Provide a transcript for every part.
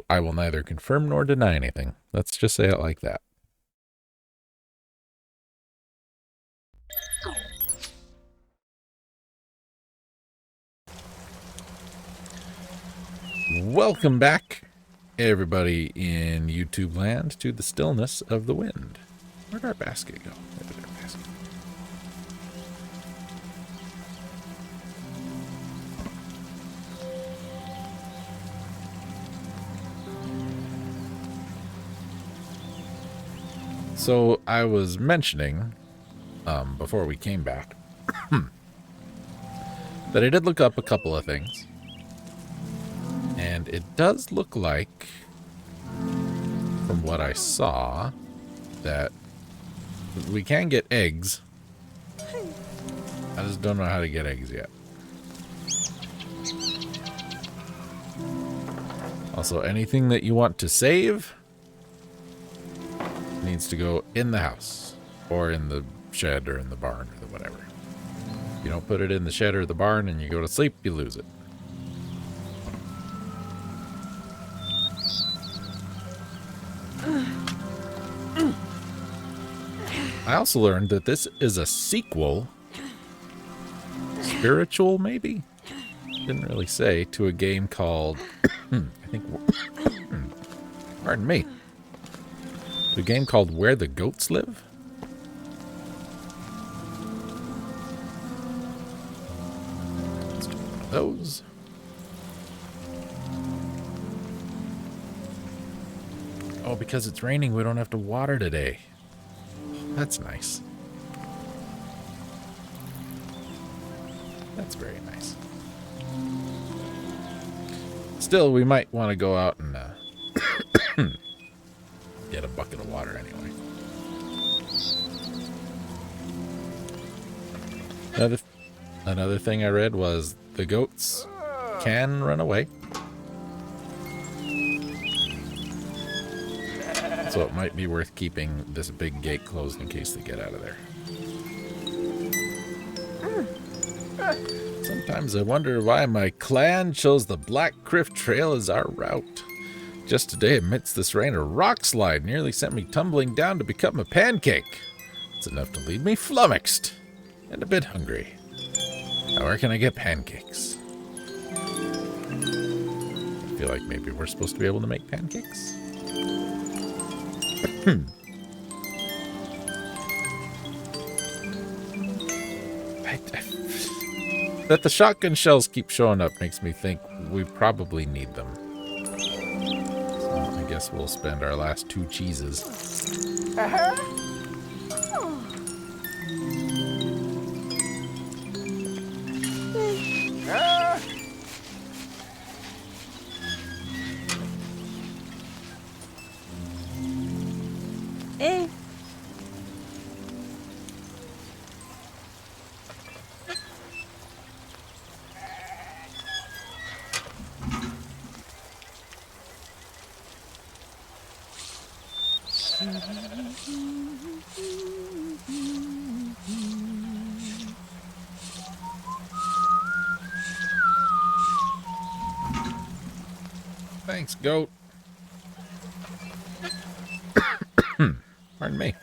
I will neither confirm nor deny anything. Let's just say it like that. Welcome back, everybody in YouTube land, to the Stillness of the Wind. Where'd our basket go? Where did our basket go? So I was mentioning, before we came back, that I did look up a couple of things. And it does look like, from what I saw, that we can get eggs. I just don't know how to get eggs yet. Also, anything that you want to save needs to go in the house, or in the shed, or in the barn, or the whatever. If you don't put it in the shed or the barn and you go to sleep, you lose it. I also learned that this is a sequel, spiritual maybe? Didn't really say, to a game called, I think, pardon me, to a game called Where the Goats Live? Let's do one of those. Oh, because it's raining, we don't have to water today. That's nice. That's very nice. Still, we might want to go out and get a bucket of water anyway. Another thing I read was the goats can run away. So it might be worth keeping this big gate closed in case they get out of there. Sometimes I wonder why my clan chose the Black Cliff Trail as our route. Just today, amidst this rain, a rock slide nearly sent me tumbling down to become a pancake. It's enough to leave me flummoxed and a bit hungry. Now, where can I get pancakes? I feel like maybe we're supposed to be able to make pancakes. That the shotgun shells keep showing up makes me think we probably need them. So I guess we'll spend our last 2 cheeses. Thanks, goat. Pardon me.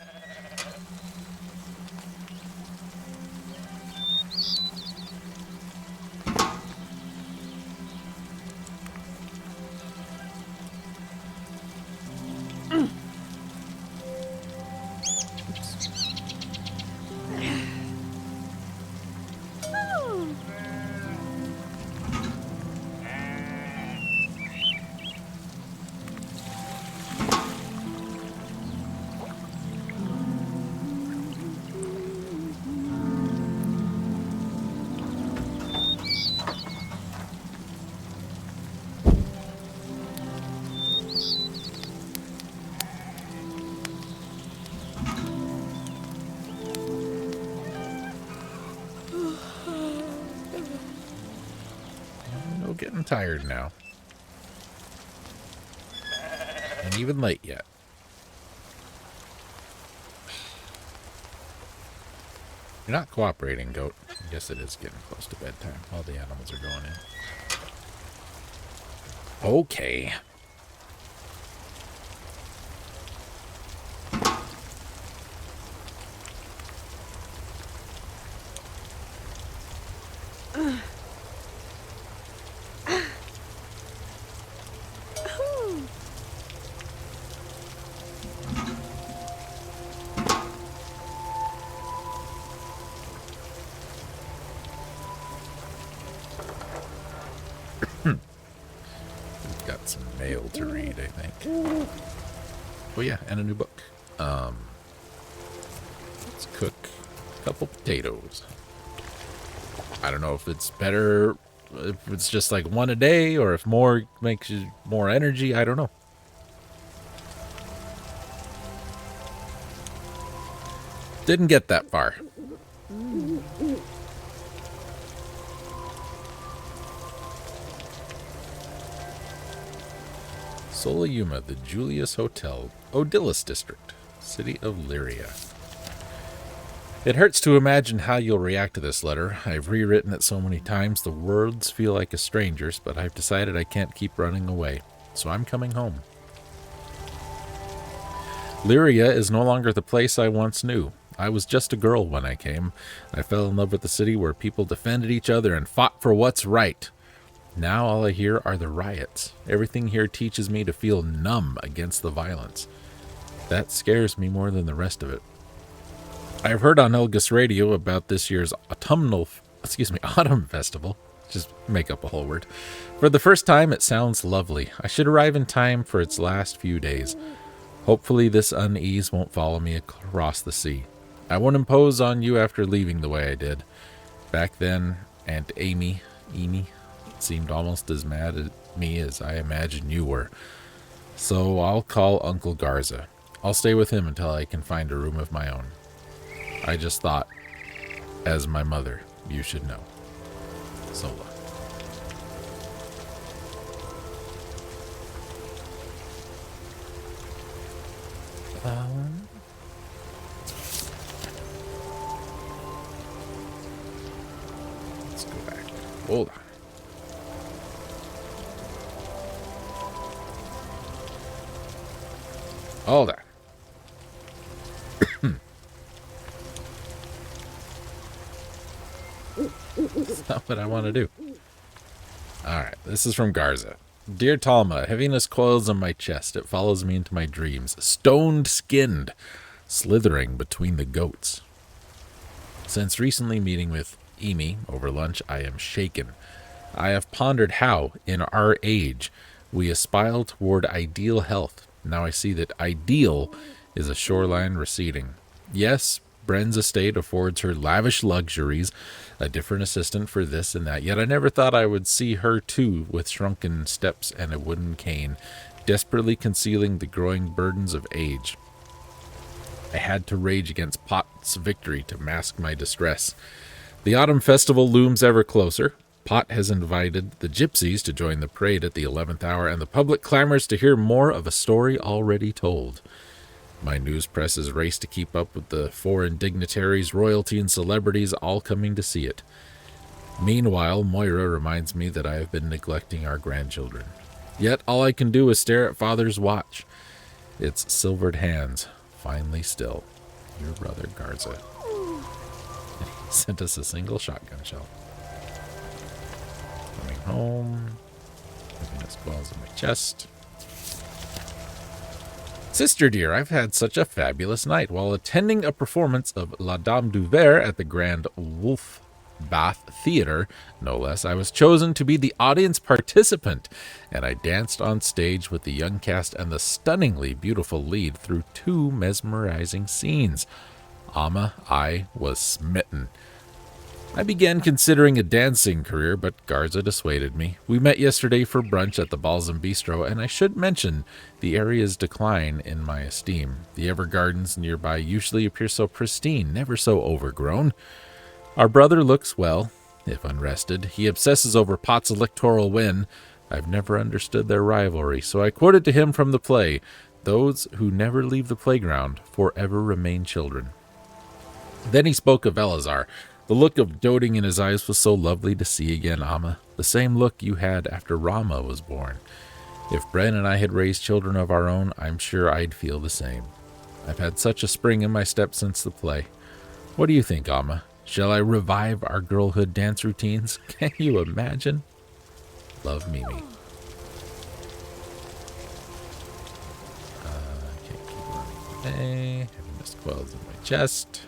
Getting tired now. Ain't even late yet. You're not cooperating, goat. I guess it is getting close to bedtime. All the animals are going Okay. Got some mail to read, I think. Oh yeah, and a new book. Let's cook a couple potatoes. I don't know if it's better, if it's just like one a day, or if more makes you more energy. I don't know. Didn't get that far. Solayuma, the Julius Hotel, Odillis District, City of Lyria. It hurts to imagine how you'll react to this letter. I've rewritten it so many times, the words feel like a stranger's, but I've decided I can't keep running away, so I'm coming home. Lyria is no longer the place I once knew. I was just a girl when I came. I fell in love with the city where people defended each other and fought for what's right. Now all I hear are the riots. Everything here teaches me to feel numb against the violence. That scares me more than the rest of it. I've heard on Elgus Radio about this year's autumn festival. Just make up a whole word. For the first time, it sounds lovely. I should arrive in time for its last few days. Hopefully this unease won't follow me across the sea. I won't impose on you after leaving the way I did. Back then, Aunt Amy, seemed almost as mad at me as I imagine you were. So I'll call Uncle Garza. I'll stay with him until I can find a room of my own. I just thought, as my mother, you should know. Sola. Let's go back. Hold on. Hold on. That's not what I want to do. Alright, this is from Garza. Dear Talma, heaviness coils in my chest. It follows me into my dreams. Stoned-skinned, slithering between the goats. Since recently meeting with Emi over lunch, I am shaken. I have pondered how, in our age, we aspire toward ideal health. Now I see that ideal is a shoreline receding. Yes, Bren's estate affords her lavish luxuries, a different assistant for this and that, yet I never thought I would see her too with shrunken steps and a wooden cane, desperately concealing the growing burdens of age. I had to rage against Pot's victory to mask my distress. The autumn festival looms ever closer. Pot has invited the gypsies to join the parade at the 11th hour, and the public clamors to hear more of a story already told. My news presses race to keep up with the foreign dignitaries, royalty, and celebrities all coming to see it. Meanwhile, Moira reminds me that I have been neglecting our grandchildren. Yet all I can do is stare at Father's watch. Its silvered hands, finally still. Your brother, Garza. He sent us a single shotgun shell. Coming home. Heaviness quells in my chest. Sister dear, I've had such a fabulous night. While attending a performance of La Dame du Verre at the Grand Wolf Bath Theater, no less, I was chosen to be the audience participant, and I danced on stage with the young cast and the stunningly beautiful lead through 2 mesmerizing scenes. Amma, I was smitten. I began considering a dancing career, but Garza dissuaded me. We met yesterday for brunch at the Balsam Bistro, and I should mention the area's decline in my esteem. The Evergardens nearby usually appear so pristine, never so overgrown. Our brother looks well, if unrested. He obsesses over Pot's electoral win. I've never understood their rivalry, so I quoted to him from the play, "Those who never leave the playground forever remain children." Then he spoke of Elazar. The look of doting in his eyes was so lovely to see again, Amma. The same look you had after Rama was born. If Bren and I had raised children of our own, I'm sure I'd feel the same. I've had such a spring in my step since the play. What do you think, Amma? Shall I revive our girlhood dance routines? Can you imagine? Love, Mimi. I can't keep running today. Having missed coils in my chest.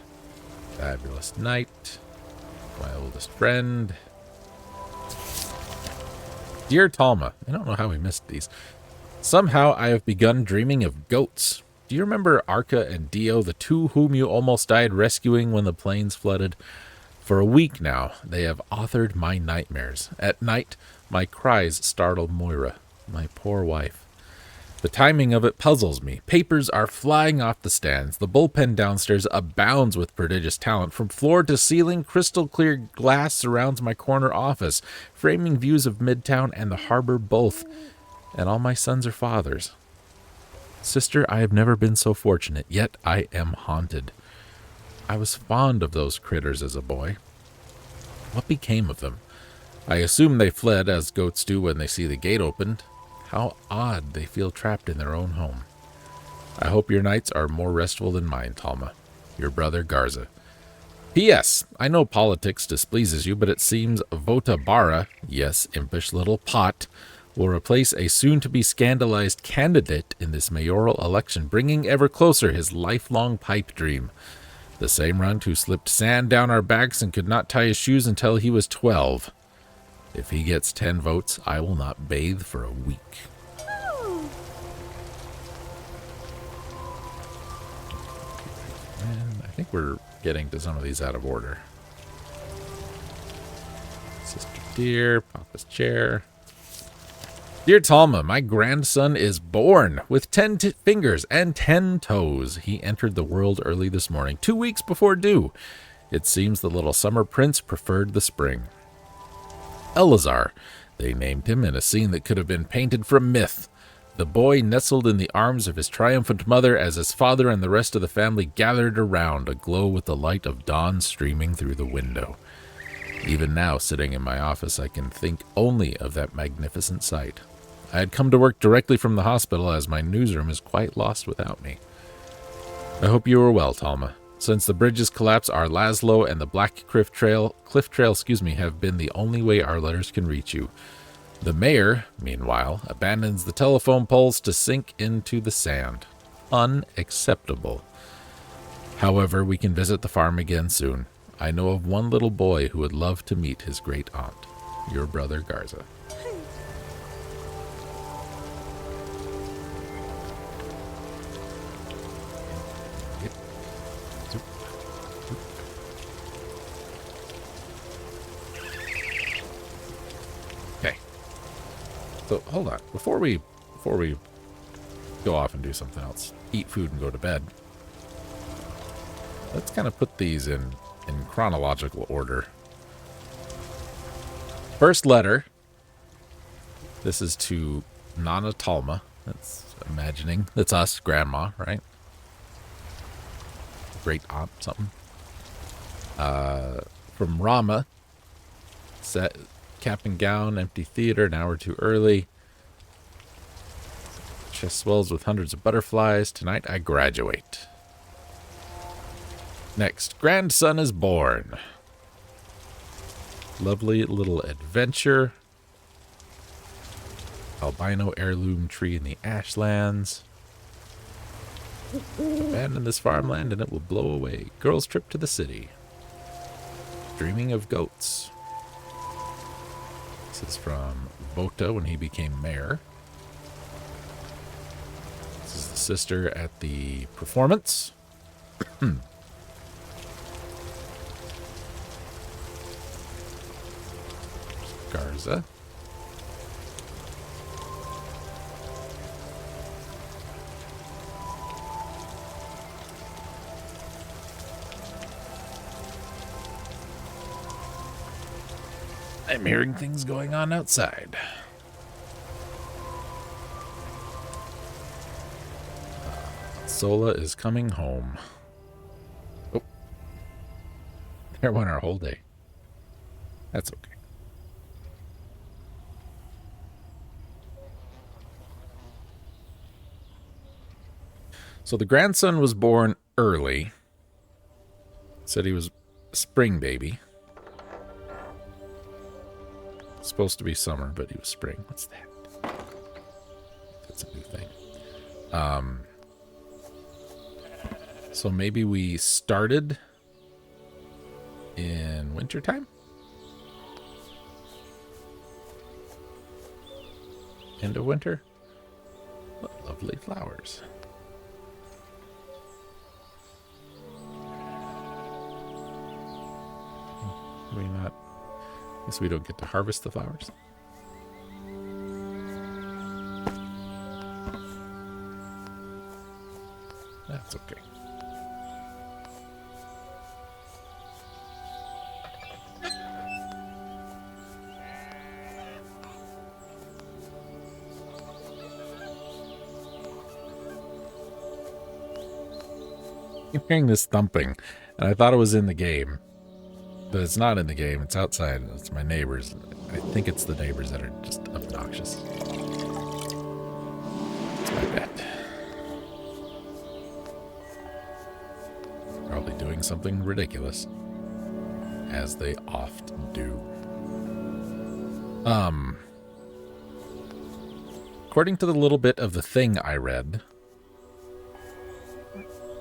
Fabulous night. My oldest friend. Dear Talma, I don't know how we missed these. Somehow I have begun dreaming of goats. Do you remember Arca and Dio, the two whom you almost died rescuing when the plains flooded? For a week now, they have authored my nightmares. At night, my cries startle Moira, my poor wife. The timing of it puzzles me. Papers are flying off the stands. The bullpen downstairs abounds with prodigious talent. From floor to ceiling, crystal clear glass surrounds my corner office, framing views of Midtown and the harbor both. And all my sons are fathers. Sister, I have never been so fortunate, yet I am haunted. I was fond of those critters as a boy. What became of them? I assume they fled, as goats do when they see the gate opened. How odd they feel trapped in their own home. I hope your nights are more restful than mine, Talma. Your brother, Garza. P.S. I know politics displeases you, but it seems Vota Barra, yes, impish little pot, will replace a soon-to-be scandalized candidate in this mayoral election, bringing ever closer his lifelong pipe dream. The same runt who slipped sand down our backs and could not tie his shoes until he was 12. If he gets 10 votes, I will not bathe for a week. And I think we're getting to some of these out of order. Sister Dear, Papa's chair. Dear Talma, my grandson is born with 10 fingers and 10 toes. He entered the world early this morning, 2 weeks before due. It seems the little summer prince preferred the spring. Elazar, they named him in a scene that could have been painted from myth. The boy nestled in the arms of his triumphant mother as his father and the rest of the family gathered around, aglow with the light of dawn streaming through the window. Even now, sitting in my office, I can think only of that magnificent sight. I had come to work directly from the hospital, as my newsroom is quite lost without me. I hope you are well, Talma. Since the bridges collapse, our Laszlo and the Black Cliff Trail, have been the only way our letters can reach you. The mayor, meanwhile, abandons the telephone poles to sink into the sand. Unacceptable. However, we can visit the farm again soon. I know of one little boy who would love to meet his great aunt. Your brother, Garza. So hold on, before we go off and do something else, eat food and go to bed, let's kind of put these in chronological order. First letter. This is to Nana Talma. That's imagining. That's us, grandma, right? Great aunt, something. From Rama. Set. Cap and gown, empty theater, an hour too early. Chest swells with hundreds of butterflies. Tonight I graduate. Next, grandson is born. Lovely little adventure. Albino heirloom tree in the ashlands. Abandon this farmland and it will blow away. Girl's trip to the city. Dreaming of goats. This is from Vota when he became mayor. This is the sister at the performance. Garza. I'm hearing things going on outside. Sola is coming home. Oh. There went our whole day. That's okay. So the grandson was born early. Said he was a spring baby. Supposed to be summer, but he was spring. What's that? That's a new thing. So maybe we started in wintertime? End of winter? What lovely flowers. We not... Guess we don't get to harvest the flowers. That's okay. I'm hearing this thumping, and I thought it was in the game. But it's not in the game. It's outside. It's my neighbors. I think it's the neighbors that are just obnoxious. It's my bet. Probably doing something ridiculous. As they oft do. According to the little bit of the thing I read,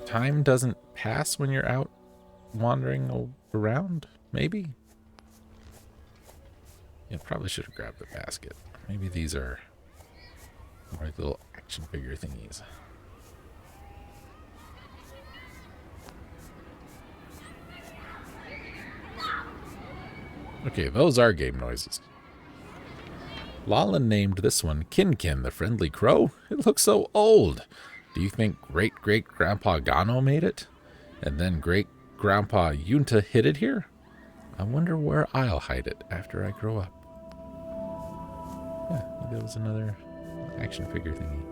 time doesn't pass when you're out wandering around, maybe? Yeah, probably should have grabbed the basket. Maybe these are like little action figure thingies. Okay, those are game noises. Lala named this one Kinkin, the friendly crow. It looks so old. Do you think great-great-grandpa Gano made it? And then great-grandpa Yunta hid it here? I wonder where I'll hide it after I grow up. Yeah, maybe it was another action figure thingy.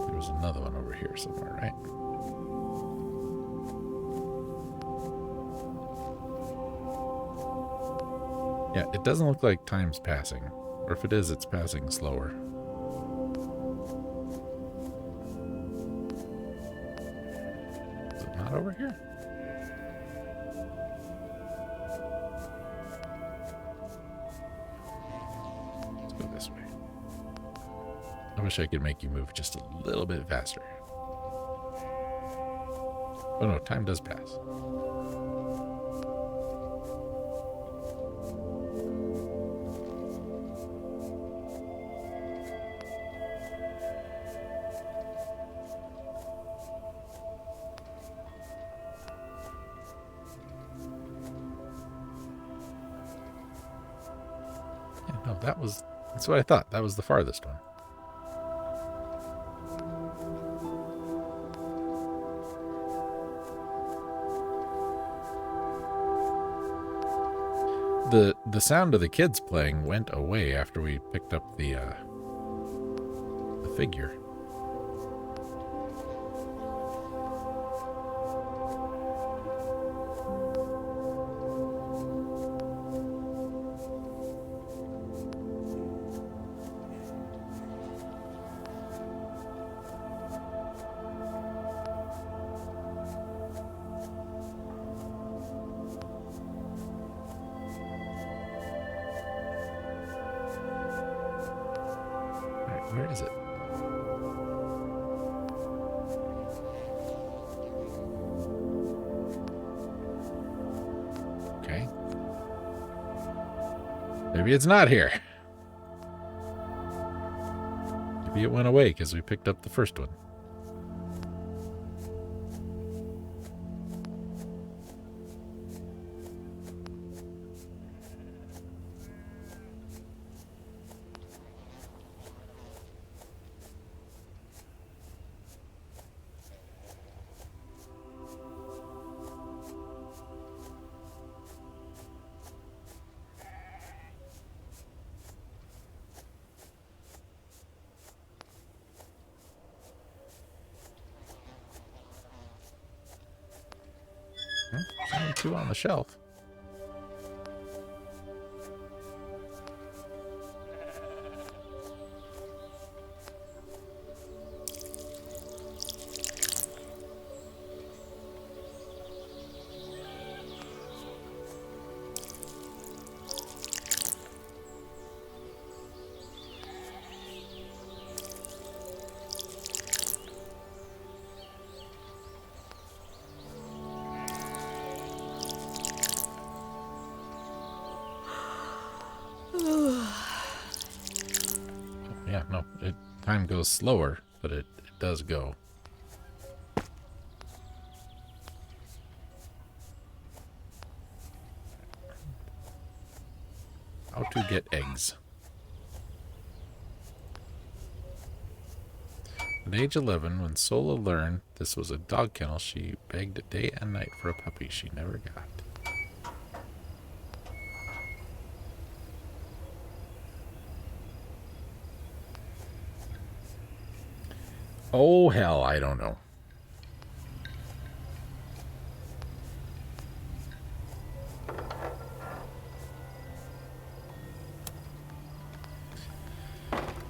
There was another one over here somewhere, right? Yeah, it doesn't look like time's passing. Or if it is, it's passing slower. Is it not over here? Let's go this way. I wish I could make you move just a little bit faster. Oh no, time does pass. No, that's what I thought. That was the farthest one. The sound of the kids playing went away after we picked up the figure. Where is it? Okay. Maybe it's not here. Maybe it went away because we picked up the first one. There's only two on the shelf. Time goes slower, but it does go. How to get eggs. At age 11, when Sola learned this was a dog kennel, she begged day and night for a puppy she never got. Oh, hell, I don't know.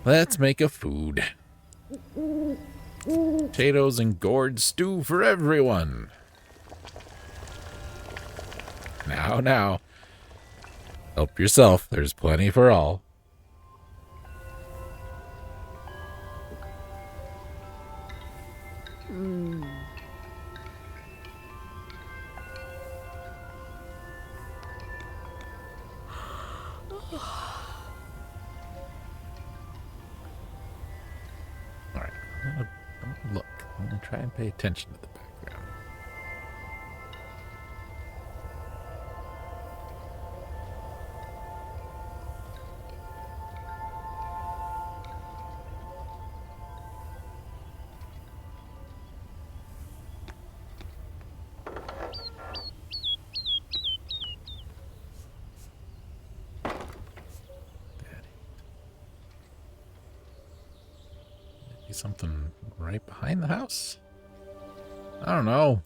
Let's make a food. Potatoes and gourd stew for everyone. Now. Help yourself. There's plenty for all. Alright, I'm gonna look. I'm gonna try and pay attention to the background. Something right behind the house? I don't know.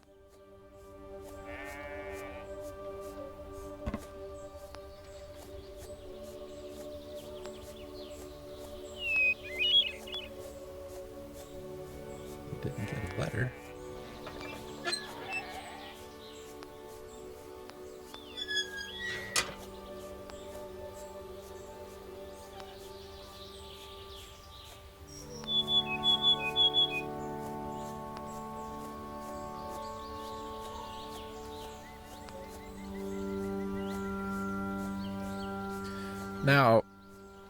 Didn't get a letter. Now,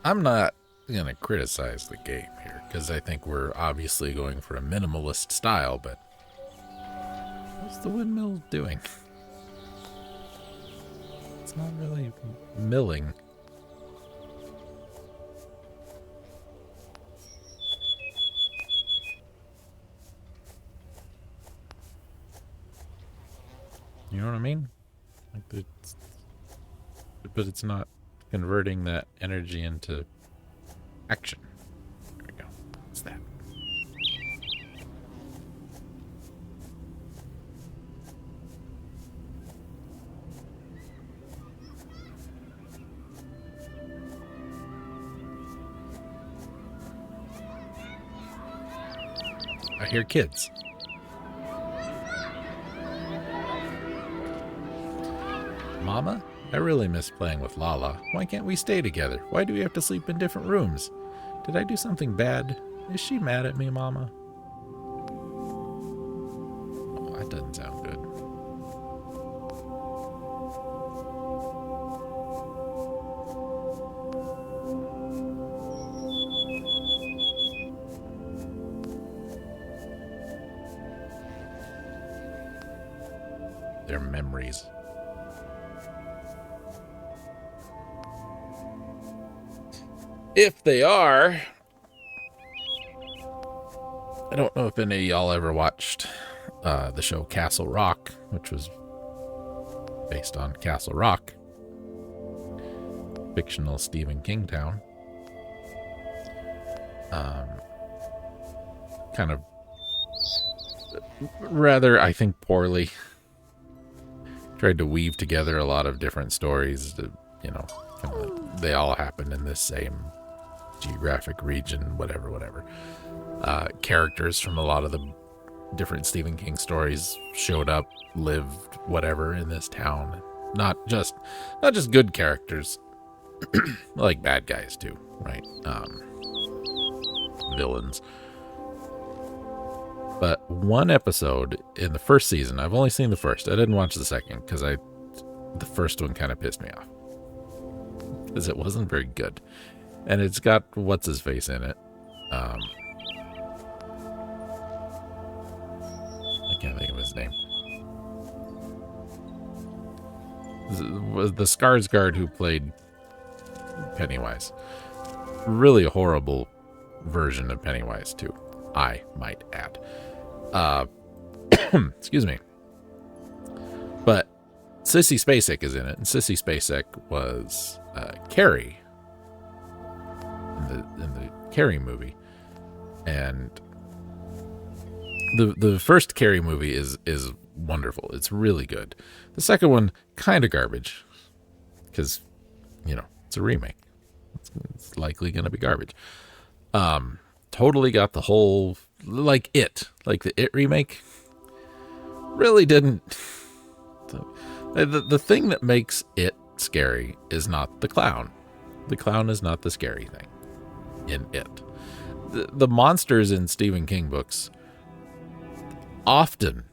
I'm not going to criticize the game here, because I think we're obviously going for a minimalist style, but what's the windmill doing? It's not really milling. You know what I mean? Like but it's not converting that energy into action. There we go. What's that? I hear kids. Mama? I really miss playing with Lala. Why can't we stay together? Why do we have to sleep in different rooms? Did I do something bad? Is she mad at me, Mama? Oh, that doesn't sound good. Their memories. If they are, I don't know if any of y'all ever watched the show Castle Rock, which was based on Castle Rock, fictional Stephen King town. Kind of rather, I think, poorly tried to weave together a lot of different stories that, you know, they all happen in this same geographic region, whatever. Characters from a lot of the different Stephen King stories showed up, lived, whatever, in this town. Not just good characters, like bad guys too, right? Villains. But one episode in the first season, I've only seen the first. I didn't watch the second because the first one kind of pissed me off because it wasn't very good. And it's got what's his face in it, I can't think of his name. Was the Skarsgård who played Pennywise. Really a horrible version of Pennywise, too, I might add. Excuse me. But Sissy Spacek is in it, and Sissy Spacek was Carrie in the Carrie movie. And the first Carrie movie is wonderful. It's really good. The second one, kind of garbage, because, you know, it's a remake. It's likely going to be garbage. Totally got the whole, like the It remake, really didn't. The thing that makes It scary is not the clown. The clown is not the scary thing in It. The monsters in Stephen King books often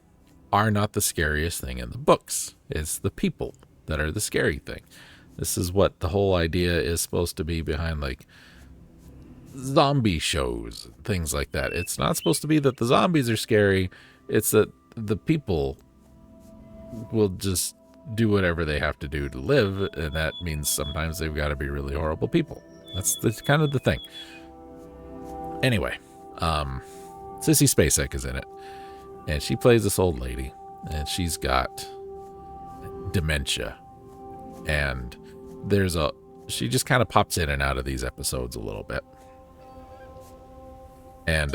are not the scariest thing in the books. It's the people that are the scary thing. This is what the whole idea is supposed to be behind, like, zombie shows, things like that. It's not supposed to be that the zombies are scary. It's that the people will just do whatever they have to do to live, and that means sometimes they've got to be really horrible people. That's kind of the thing. Anyway, Sissy Spacek is in it, and she plays this old lady, and she's got dementia, and she just kind of pops in and out of these episodes a little bit. And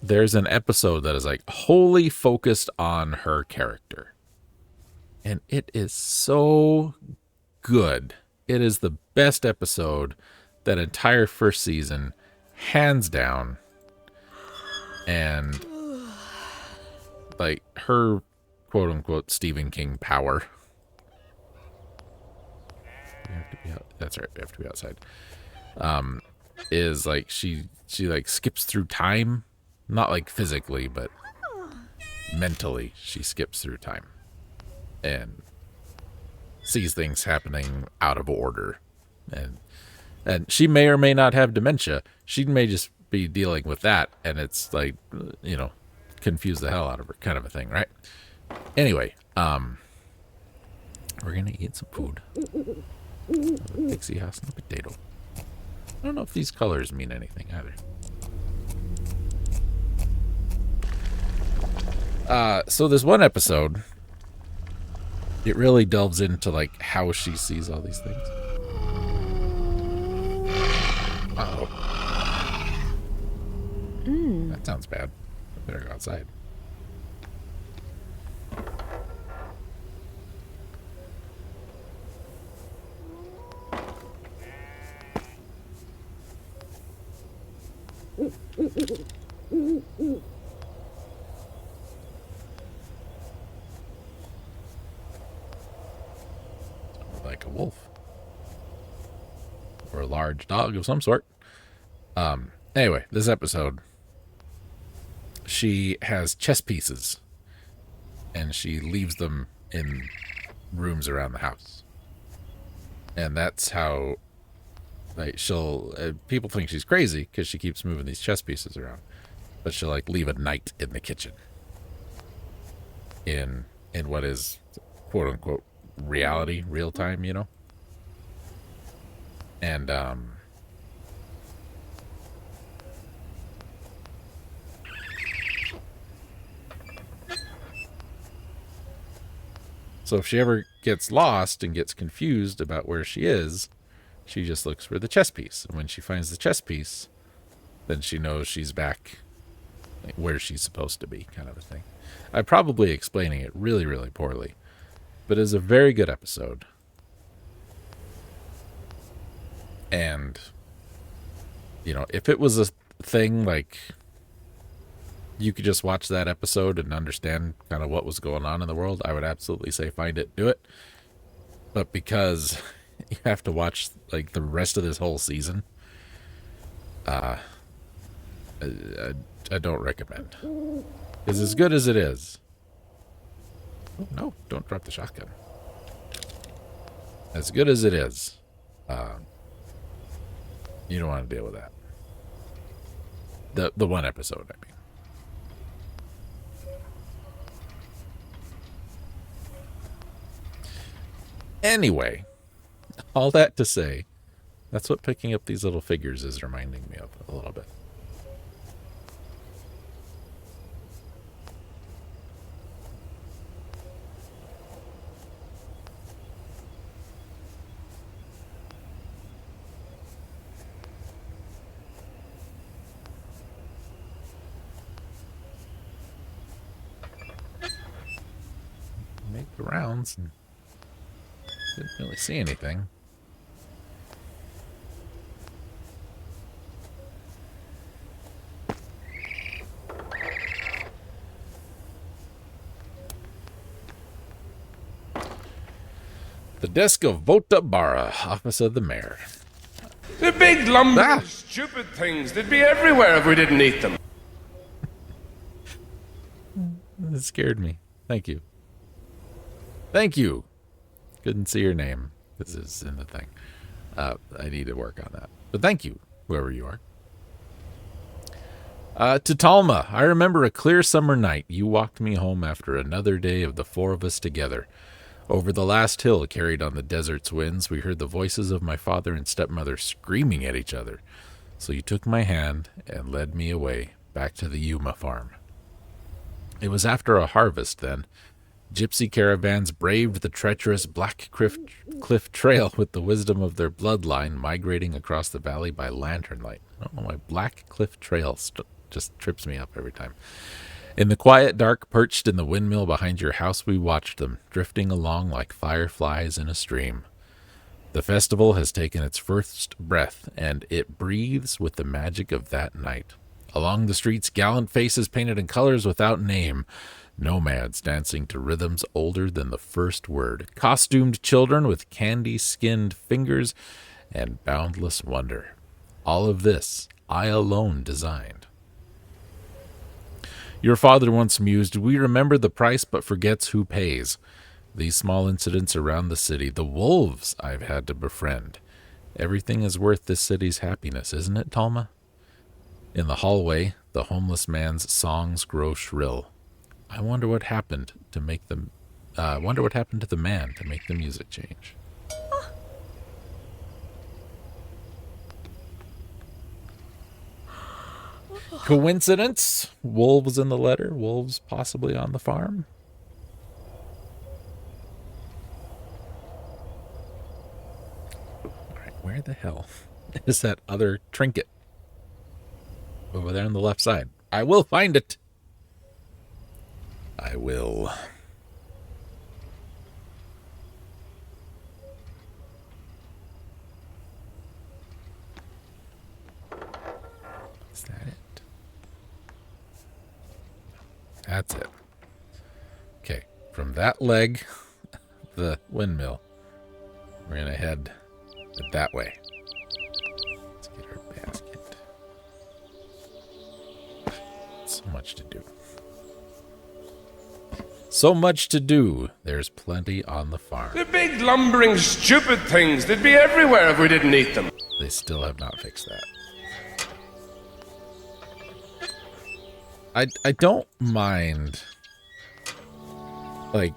there's an episode that is like wholly focused on her character, and it is so good. It is the best episode that entire first season, hands down. And like her quote unquote Stephen King power. That's right, we have to be outside. Is like she like skips through time, not like physically, but mentally she skips through time and sees things happening out of order, and she may or may not have dementia. She may just be dealing with that, and it's like, you know, confuse the hell out of her kind of a thing, right? Anyway, we're gonna eat some food. Pixie house and a potato. I don't know if these colors mean anything either. So this one episode, it really delves into like how she sees all these things. Uh-oh. That sounds bad. I better go outside. Like a wolf. Or a large dog of some sort. Anyway, this episode, she has chess pieces, and she leaves them in rooms around the house. And that's how, like, she'll, people think she's crazy because she keeps moving these chess pieces around, but she'll like leave a knight in the kitchen in what is quote unquote reality, real time, you know. And so if she ever gets lost and gets confused about where she is, she just looks for the chess piece. And when she finds the chess piece, then she knows she's back where she's supposed to be, kind of a thing. I'm probably explaining it really, really poorly, but it's a very good episode. And, you know, if it was a thing like you could just watch that episode and understand kind of what was going on in the world, I would absolutely say find it, do it. But because you have to watch like the rest of this whole season, I don't recommend. It's as good as it is. Oh, no, don't drop the shotgun. As good as it is, You don't want to deal with that. The one episode, I mean. Anyway, all that to say, that's what picking up these little figures is reminding me of a little bit. Make the rounds and didn't really see anything. The desk of Vota Barra, office of the mayor. The big lumbering stupid things. They'd be everywhere if we didn't eat them. It scared me. Thank you. Thank you. Couldn't see your name. This is in the thing. I need to work on that. But thank you, whoever you are. To Talma, I remember a clear summer night. You walked me home after another day of the four of us together. Over the last hill carried on the desert's winds, we heard the voices of my father and stepmother screaming at each other. So you took my hand and led me away, back to the Yuma farm. It was after a harvest then. Gypsy caravans braved the treacherous Black Cliff Trail with the wisdom of their bloodline, migrating across the valley by lantern light. I don't know why Black Cliff Trail just trips me up every time. In the quiet dark, perched in the windmill behind your house, we watched them, drifting along like fireflies in a stream. The festival has taken its first breath, and it breathes with the magic of that night. Along the streets, gallant faces painted in colors without name, nomads dancing to rhythms older than the first word, costumed children with candy-skinned fingers, and boundless wonder. All of this I alone designed. Your father once mused, we remember the price but forgets who pays. These small incidents around the city, the wolves I've had to befriend. Everything is worth this city's happiness, isn't it, Talma? In the hallway, the homeless man's songs grow shrill. I wonder what happened to make them. Wonder what happened to the man to make the music change. Coincidence? Wolves in the letter? Wolves possibly on the farm? Alright, where the hell is that other trinket? Over there on the left side. I will find it. I will. Is that it? That's it. Okay, from that leg, the windmill, we're going to head that way. Let's get our basket. So much to do. So much to do. There's plenty on the farm. The big lumbering stupid things. They'd be everywhere if we didn't eat them. They still have not fixed that. I don't mind, like,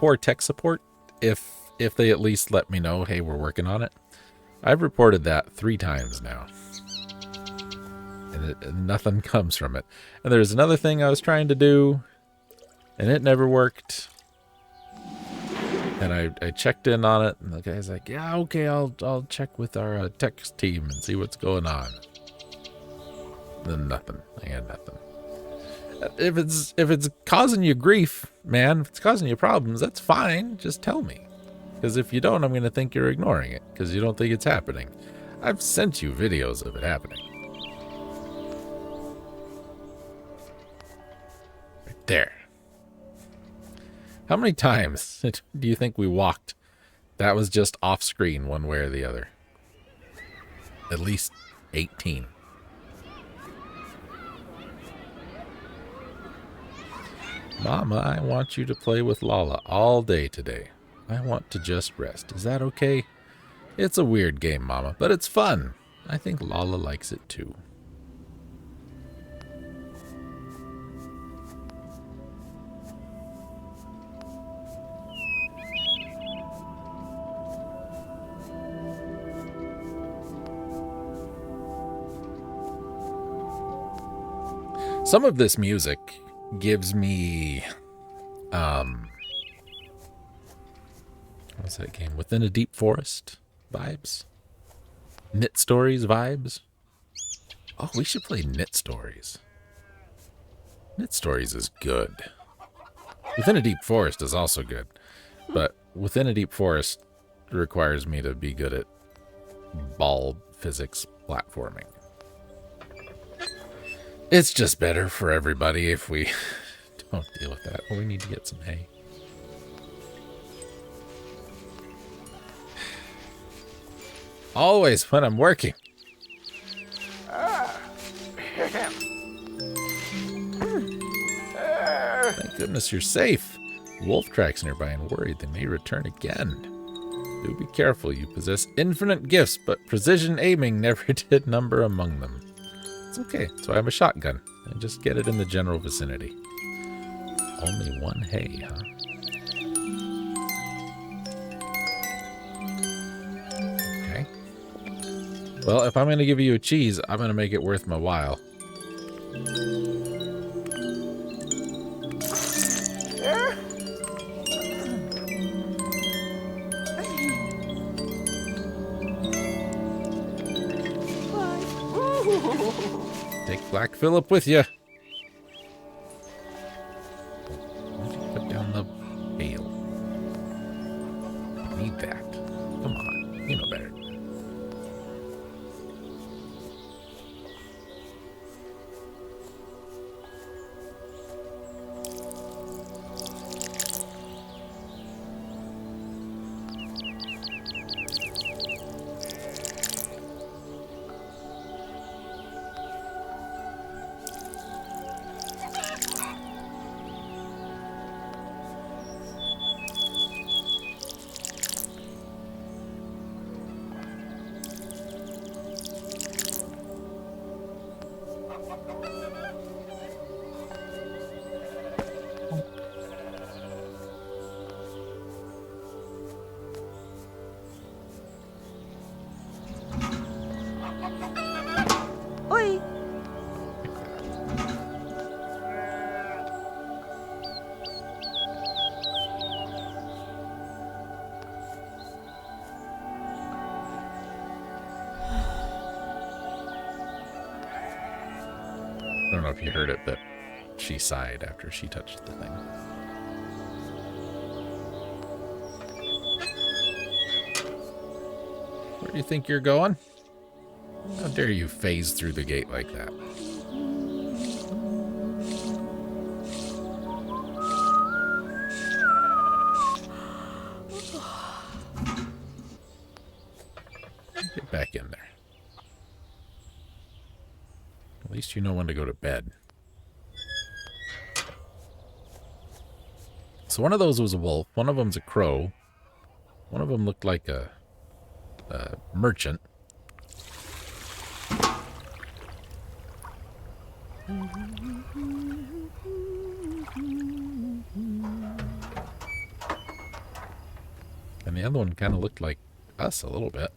poor tech support if they at least let me know, hey, we're working on it. I've reported that 3 times now. And nothing comes from it. And there's another thing I was trying to do, and it never worked. And I checked in on it, and the guy's like, yeah, okay, I'll check with our tech team and see what's going on. Then nothing. I had nothing. If it's causing you grief, man, if it's causing you problems, that's fine. Just tell me. Because if you don't, I'm going to think you're ignoring it because you don't think it's happening. I've sent you videos of it happening. Right there. How many times do you think we walked that was just off screen one way or the other? At least 18. Mama, I want you to play with Lala all day today. I want to just rest. Is that okay? It's a weird game, Mama, but it's fun. I think Lala likes it too. Some of this music gives me, what's that game? Within a Deep Forest vibes? Knit Stories vibes? Oh, we should play Knit Stories. Knit Stories is good. Within a Deep Forest is also good. But Within a Deep Forest requires me to be good at ball physics platforming. It's just better for everybody if we don't deal with that. Well, we need to get some hay. Always when I'm working. Thank goodness you're safe. Wolf tracks nearby and worried they may return again. Do be careful. You possess infinite gifts, but precision aiming never did number among them. It's okay. So I have a shotgun. And just get it in the general vicinity. Only one hay, huh? Okay. Well, if I'm going to give you a cheese, I'm going to make it worth my while. Take Black Phillip with you. Why don't you put down the bale? I need that. Come on. You know better. I don't know if you heard it, but she sighed after she touched the thing. Where do you think you're going? How dare you phase through the gate like that? Get back in there. At least you know when to go to bed. So one of those was a wolf. One of them's a crow. One of them looked like a merchant. And the other one kind of looked like us a little bit.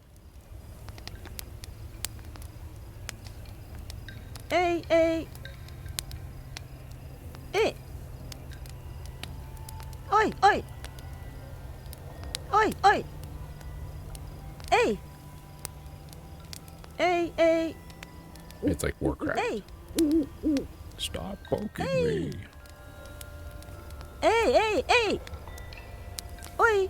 Hey, hey. Hey. Oi, oi. Oi, oi. Hey. Hey, hey. It's like Warcraft. Hey. Stop poking Hey. me. Hey, hey, hey. Oi.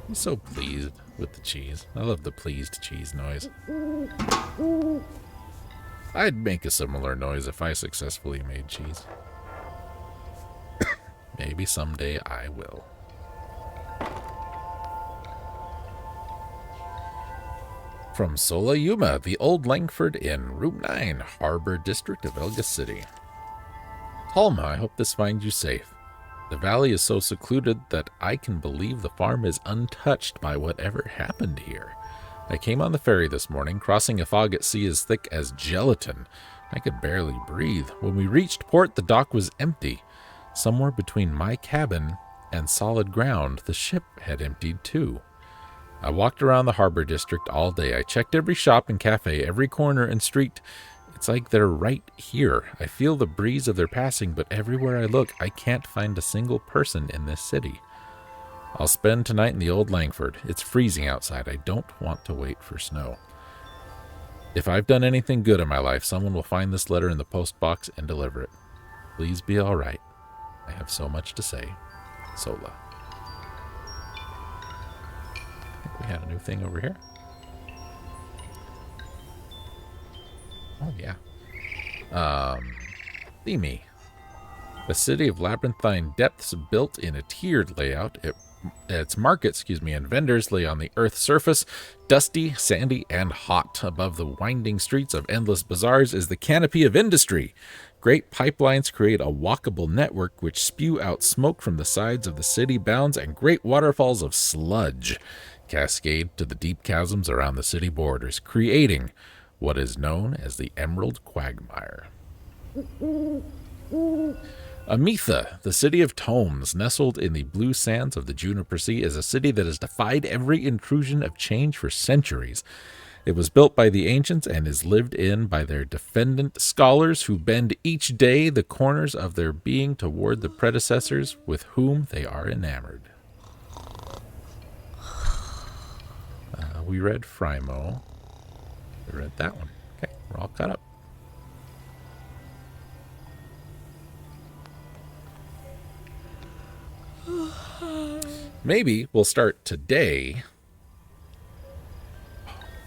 I'm so pleased with the cheese. I love the pleased cheese noise. I'd make a similar noise if I successfully made cheese. Maybe someday I will. From Sola Yuma, the Old Langford Inn, Room 9, Harbor District of Elga City. Halma, I hope this finds you safe. The valley is so secluded that I can believe the farm is untouched by whatever happened here. I came on the ferry this morning, crossing a fog at sea as thick as gelatin. I could barely breathe. When we reached port, the dock was empty. Somewhere between my cabin and solid ground, the ship had emptied too. I walked around the harbor district all day. I checked every shop and cafe, every corner and street. It's like they're right here. I feel the breeze of their passing, but everywhere I look, I can't find a single person in this city. I'll spend tonight in the Old Langford. It's freezing outside. I don't want to wait for snow. If I've done anything good in my life, someone will find this letter in the post box and deliver it. Please be all right. I have so much to say. Sola. I think we had a new thing over here. Oh, yeah. Themey. The city of labyrinthine depths built in a tiered layout. Its markets, and vendors lay on the earth's surface, dusty, sandy, and hot. Above the winding streets of endless bazaars is the canopy of industry. Great pipelines create a walkable network which spew out smoke from the sides of the city bounds, and great waterfalls of sludge cascade to the deep chasms around the city borders, creating what is known as the Emerald Quagmire. Ametha, the city of tomes, nestled in the blue sands of the Juniper Sea, is a city that has defied every intrusion of change for centuries. It was built by the ancients and is lived in by their defendant scholars who bend each day the corners of their being toward the predecessors with whom they are enamored. We read Frimo. We read that one. Okay, we're all caught up. Maybe we'll start today.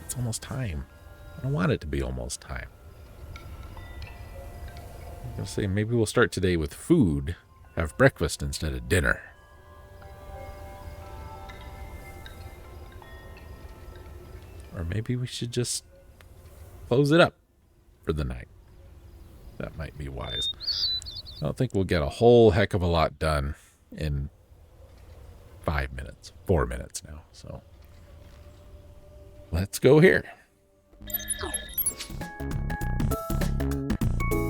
It's almost time. I don't want it to be almost time. I'm going to say maybe we'll start today with food. Have breakfast instead of dinner. Or maybe we should just close it up for the night. That might be wise. I don't think we'll get a whole heck of a lot done in 5 minutes, 4 minutes now. So let's go here.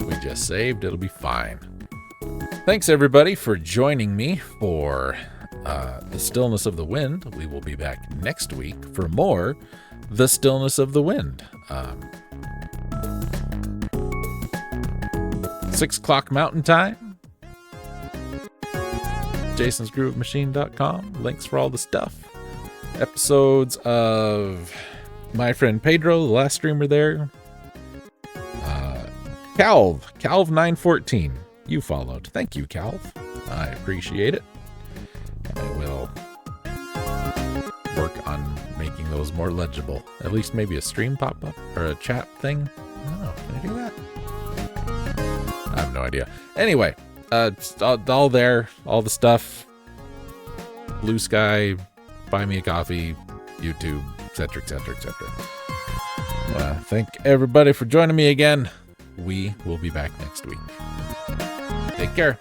We just saved. It'll be fine. Thanks everybody for joining me for The Stillness of the Wind. We will be back next week for more The Stillness of the Wind. 6 o'clock Mountain Time. jasonsgroovemachine.com. Links for all the stuff. Episodes of my friend Pedro, the last streamer there. Calv914. You followed. Thank you, Calv. I appreciate it. I will work on making those more legible. At least maybe a stream pop-up or a chat thing. I don't know. Can I do that? I have no idea. Anyway, it's all there. All the stuff. Blue Sky, Buy Me a Coffee, YouTube, etc., etc., etc. Thank everybody for joining me again. We will be back next week. Take care.